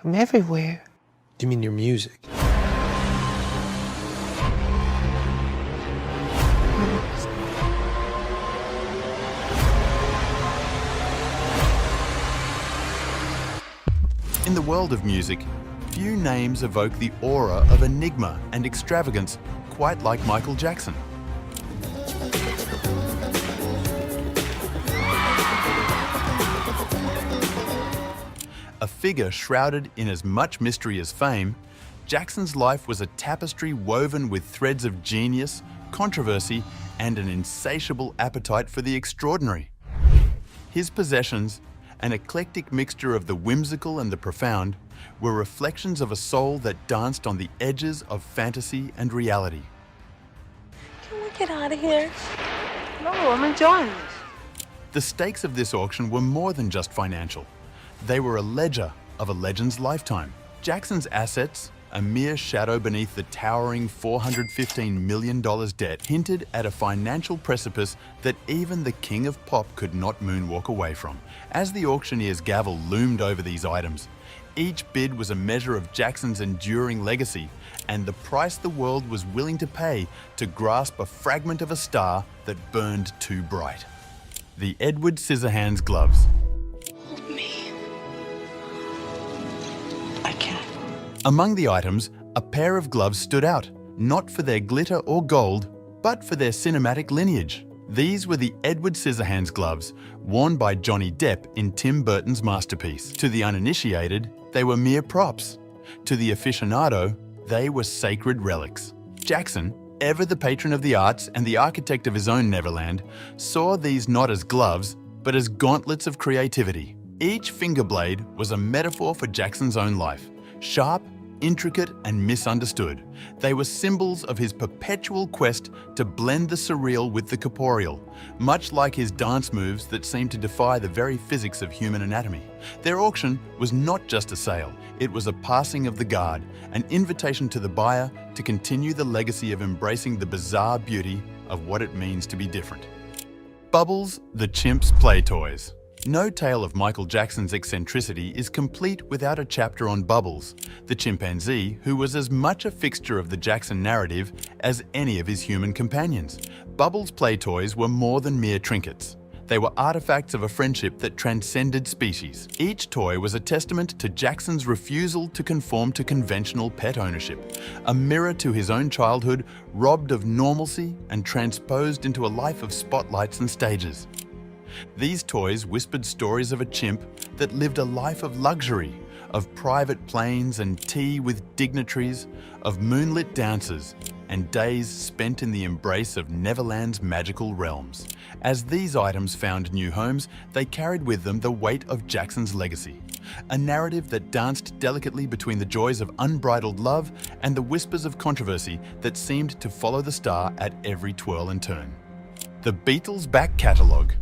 I'm everywhere. Do you mean your music? In the world of music, few names evoke the aura of enigma and extravagance quite like Michael Jackson. A figure shrouded in as much mystery as fame, Jackson's life was a tapestry woven with threads of genius, controversy, and an insatiable appetite for the extraordinary. His possessions, an eclectic mixture of the whimsical and the profound, were reflections of a soul that danced on the edges of fantasy and reality. Can we get out of here? No, I'm enjoying this. The stakes of this auction were more than just financial. They were a ledger of a legend's lifetime. Jackson's assets, a mere shadow beneath the towering $415 million debt, hinted at a financial precipice that even the king of pop could not moonwalk away from. As the auctioneer's gavel loomed over these items, each bid was a measure of Jackson's enduring legacy and the price the world was willing to pay to grasp a fragment of a star that burned too bright. The Edward Scissorhands gloves. Me. I can't. Among the items, a pair of gloves stood out, not for their glitter or gold, but for their cinematic lineage. These were the Edward Scissorhands gloves, worn by Johnny Depp in Tim Burton's masterpiece. To the uninitiated, they were mere props. To the aficionado, they were sacred relics. Jackson, ever the patron of the arts and the architect of his own Neverland, saw these not as gloves, but as gauntlets of creativity. Each finger blade was a metaphor for Jackson's own life, sharp, intricate, and misunderstood. They were symbols of his perpetual quest to blend the surreal with the corporeal, much like his dance moves that seemed to defy the very physics of human anatomy. Their auction was not just a sale, it was a passing of the guard, an invitation to the buyer to continue the legacy of embracing the bizarre beauty of what it means to be different. Bubbles, the Chimp's play toys. No tale of Michael Jackson's eccentricity is complete without a chapter on Bubbles, the chimpanzee who was as much a fixture of the Jackson narrative as any of his human companions. Bubbles' play toys were more than mere trinkets. They were artifacts of a friendship that transcended species. Each toy was a testament to Jackson's refusal to conform to conventional pet ownership, a mirror to his own childhood robbed of normalcy and transposed into a life of spotlights and stages. These toys whispered stories of a chimp that lived a life of luxury, of private planes and tea with dignitaries, of moonlit dances, and days spent in the embrace of Neverland's magical realms. As these items found new homes, they carried with them the weight of Jackson's legacy, a narrative that danced delicately between the joys of unbridled love and the whispers of controversy that seemed to follow the star at every twirl and turn. The Beatles' back catalogue.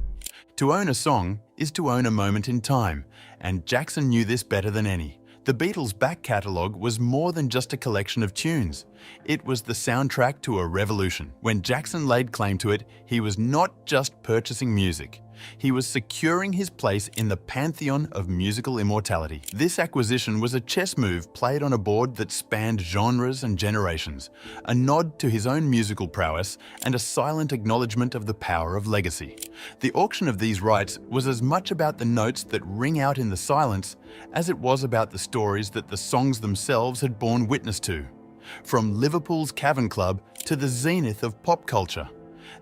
To own a song is to own a moment in time, and Jackson knew this better than any. The Beatles' back catalogue was more than just a collection of tunes. It was the soundtrack to a revolution. When Jackson laid claim to it, he was not just purchasing music. He was securing his place in the pantheon of musical immortality. This acquisition was a chess move played on a board that spanned genres and generations, a nod to his own musical prowess and a silent acknowledgement of the power of legacy. The auction of these rights was as much about the notes that ring out in the silence as it was about the stories that the songs themselves had borne witness to. From Liverpool's Cavern Club to the zenith of pop culture.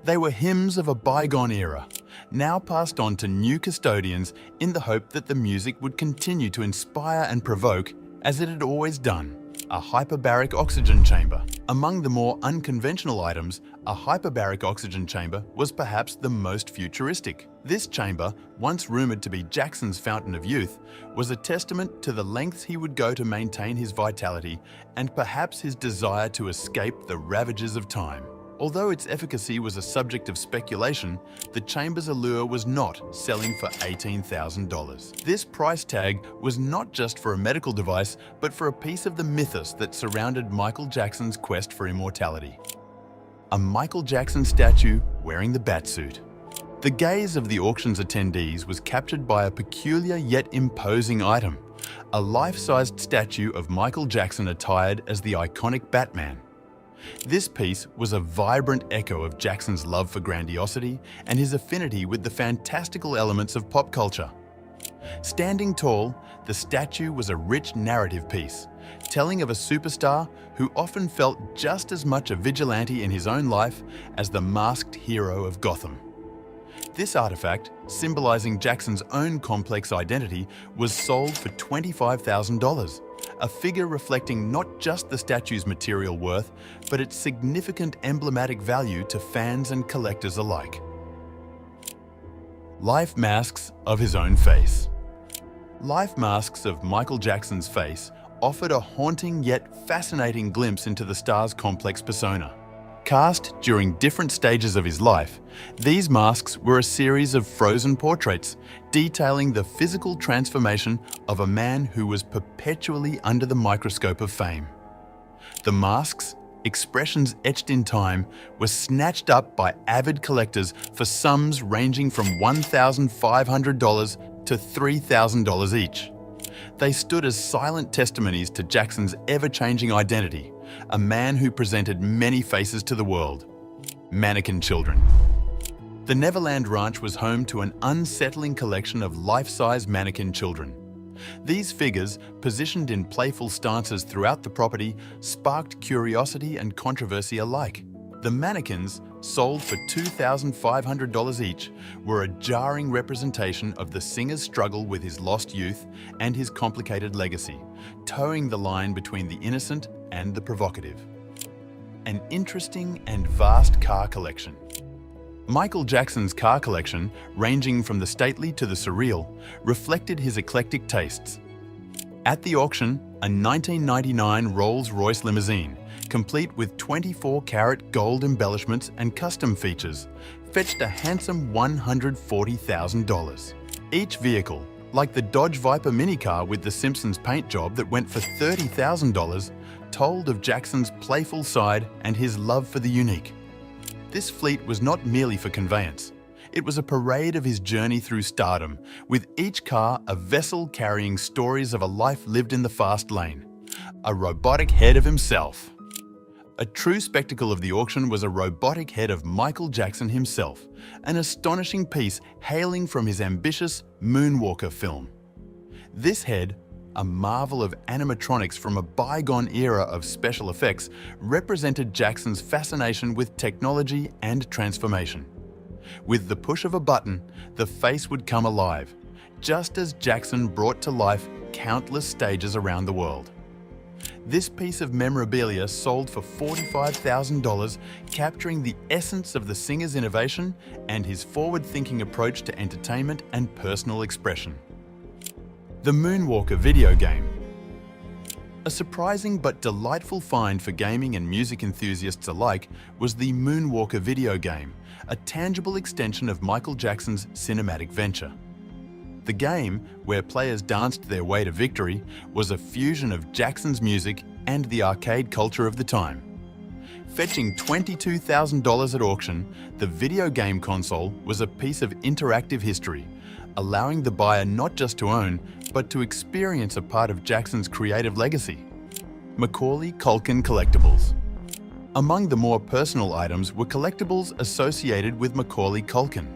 They were hymns of a bygone era, now passed on to new custodians in the hope that the music would continue to inspire and provoke as it had always done. A hyperbaric oxygen chamber. Among the more unconventional items, a hyperbaric oxygen chamber was perhaps the most futuristic. This chamber, once rumoured to be Jackson's fountain of youth, was a testament to the lengths he would go to maintain his vitality and perhaps his desire to escape the ravages of time. Although its efficacy was a subject of speculation, the chamber's allure was not selling for $18,000. This price tag was not just for a medical device, but for a piece of the mythos that surrounded Michael Jackson's quest for immortality. A Michael Jackson statue wearing the batsuit. The gaze of the auction's attendees was captured by a peculiar yet imposing item, a life-sized statue of Michael Jackson attired as the iconic Batman. This piece was a vibrant echo of Jackson's love for grandiosity and his affinity with the fantastical elements of pop culture. Standing tall, the statue was a rich narrative piece, telling of a superstar who often felt just as much a vigilante in his own life as the masked hero of Gotham. This artifact, symbolizing Jackson's own complex identity, was sold for $25,000, a figure reflecting not just the statue's material worth, but its significant emblematic value to fans and collectors alike. Life masks of his own face. Life masks of Michael Jackson's face offered a haunting yet fascinating glimpse into the star's complex persona. Cast during different stages of his life, these masks were a series of frozen portraits detailing the physical transformation of a man who was perpetually under the microscope of fame. The masks, expressions etched in time, were snatched up by avid collectors for sums ranging from $1,500 to $3,000 each. They stood as silent testimonies to Jackson's ever-changing identity, a man who presented many faces to the world. Mannequin children. The Neverland Ranch was home to an unsettling collection of life-size mannequin children. These figures, positioned in playful stances throughout the property, sparked curiosity and controversy alike. The mannequins, sold for $2,500 each, were a jarring representation of the singer's struggle with his lost youth and his complicated legacy, towing the line between the innocent and the provocative. An interesting and vast car collection. Michael Jackson's car collection, ranging from the stately to the surreal, reflected his eclectic tastes. At the auction, a 1999 Rolls-Royce limousine, complete with 24-karat gold embellishments and custom features, fetched a handsome $140,000. Each vehicle, like the Dodge Viper minicar with the Simpsons paint job that went for $30,000, told of Jackson's playful side and his love for the unique. This fleet was not merely for conveyance. It was a parade of his journey through stardom, with each car a vessel carrying stories of a life lived in the fast lane. A robotic head of himself. A true spectacle of the auction was a robotic head of Michael Jackson himself, an astonishing piece hailing from his ambitious Moonwalker film. This head, a marvel of animatronics from a bygone era of special effects, represented Jackson's fascination with technology and transformation. With the push of a button, the face would come alive, just as Jackson brought to life countless stages around the world. This piece of memorabilia sold for $45,000, capturing the essence of the singer's innovation and his forward-thinking approach to entertainment and personal expression. The Moonwalker video game. A surprising but delightful find for gaming and music enthusiasts alike was the Moonwalker video game, a tangible extension of Michael Jackson's cinematic venture. The game, where players danced their way to victory, was a fusion of Jackson's music and the arcade culture of the time. Fetching $22,000 at auction, the video game console was a piece of interactive history, allowing the buyer not just to own, but to experience a part of Jackson's creative legacy. Macaulay Culkin collectibles. Among the more personal items were collectibles associated with Macaulay Culkin.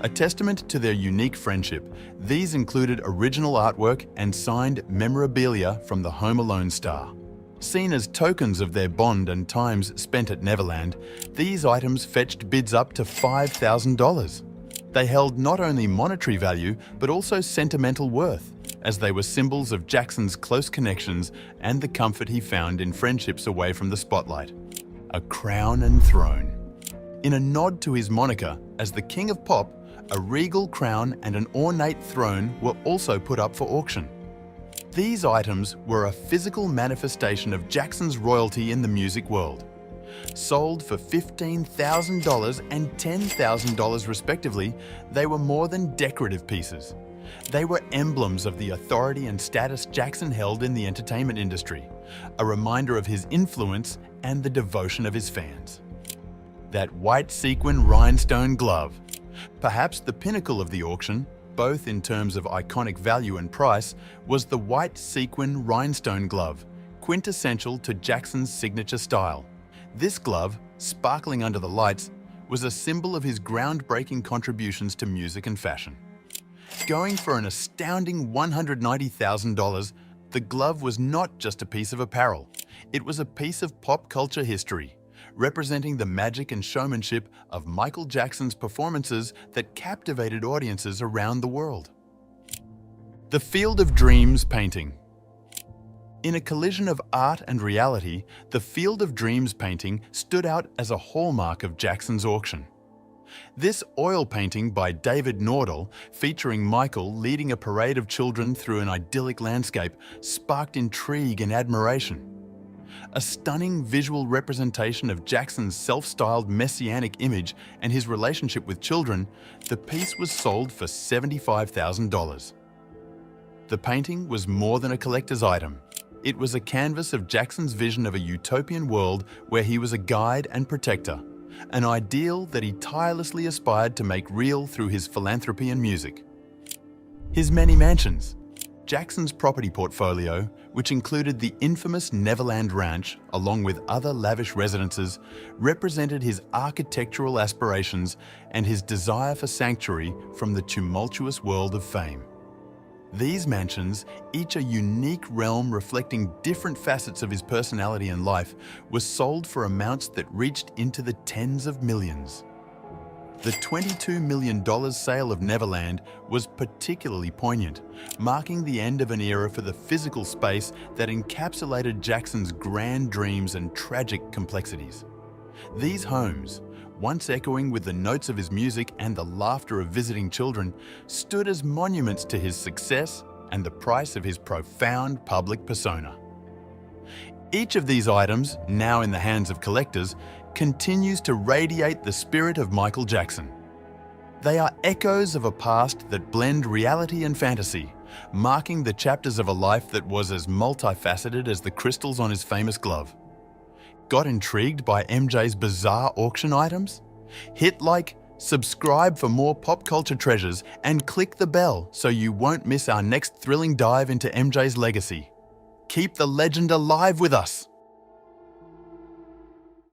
A testament to their unique friendship, these included original artwork and signed memorabilia from the Home Alone star. Seen as tokens of their bond and times spent at Neverland, these items fetched bids up to $5,000. They held not only monetary value, but also sentimental worth, as they were symbols of Jackson's close connections and the comfort he found in friendships away from the spotlight. A crown and throne. In a nod to his moniker as the King of Pop, a regal crown and an ornate throne were also put up for auction. These items were a physical manifestation of Jackson's royalty in the music world. Sold for $15,000 and $10,000 respectively, they were more than decorative pieces. They were emblems of the authority and status Jackson held in the entertainment industry, a reminder of his influence and the devotion of his fans. That white sequin rhinestone glove, perhaps the pinnacle of the auction, both in terms of iconic value and price, was the white sequin rhinestone glove, quintessential to Jackson's signature style. This glove, sparkling under the lights, was a symbol of his groundbreaking contributions to music and fashion. Going for an astounding $190,000, the glove was not just a piece of apparel. It was a piece of pop culture history, representing the magic and showmanship of Michael Jackson's performances that captivated audiences around the world. The Field of Dreams painting. In a collision of art and reality, the Field of Dreams painting stood out as a hallmark of Jackson's auction. This oil painting by David Nordell, featuring Michael leading a parade of children through an idyllic landscape, sparked intrigue and admiration. A stunning visual representation of Jackson's self-styled messianic image and his relationship with children, the piece was sold for $75,000. The painting was more than a collector's item. It was a canvas of Jackson's vision of a utopian world where he was a guide and protector, an ideal that he tirelessly aspired to make real through his philanthropy and music. His many mansions. Jackson's property portfolio, which included the infamous Neverland Ranch, along with other lavish residences, represented his architectural aspirations and his desire for sanctuary from the tumultuous world of fame. These mansions, each a unique realm reflecting different facets of his personality and life, were sold for amounts that reached into the tens of millions. The $22 million sale of Neverland was particularly poignant, marking the end of an era for the physical space that encapsulated Jackson's grand dreams and tragic complexities. These homes, once echoing with the notes of his music and the laughter of visiting children, stood as monuments to his success and the price of his profound public persona. Each of these items, now in the hands of collectors, continues to radiate the spirit of Michael Jackson. They are echoes of a past that blend reality and fantasy, marking the chapters of a life that was as multifaceted as the crystals on his famous glove. Got intrigued by MJ's bizarre auction items? Hit like, subscribe for more pop culture treasures, and click the bell so you won't miss our next thrilling dive into MJ's legacy. Keep the legend alive with us!